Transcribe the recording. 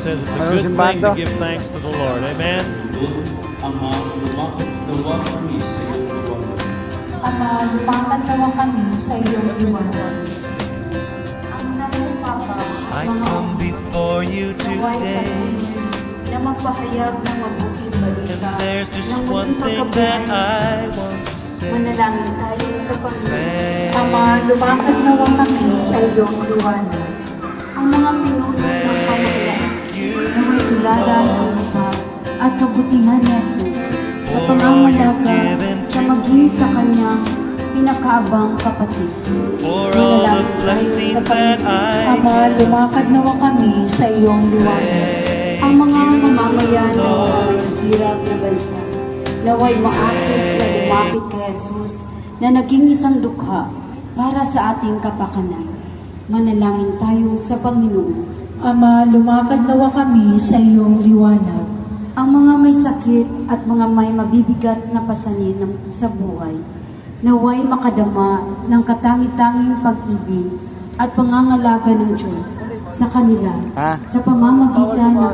says it's a good thing to give thanks to the Lord. Amen. Ama, lumakad kami sa iyong liwanag. Ama, lumakad nawa kami sa iyong liwanag. Ang Santo Papa, I come before you today, na magpahayag ng mabuting balita. and there's just ng one muling thing that pagkabuhay. I want to say. Manalangin tayo sa Panginoon. Thank Ama, lumakad nawa kami sa iyong liwanag. Ang mga pinuno ng pamahalaan you, na may kilala ng iba at kabutihan ni Jesus sa for all pangangalaga you've given sa to maging sa kanyang pinakaabang kapatid. for all the Manalangin tayo blessings sa that Panginoon. I Ama, get. lumakad nawa kami sa iyong liwanag. Ang mga mamamayan ng mga mahihirap na bansa, naway maakit na lumapit kay Jesus na naging isang dukha para sa ating kapakanan. Manalangin tayo sa Panginoon. Ama, lumakad nawa kami sa iyong liwanag. Ang mga may sakit at mga may mabibigat na pasanin sa buhay, naway makadama ng katangi-tanging pag-ibig at pangangalaga ng Diyos sa kanila sa pamamagitan ng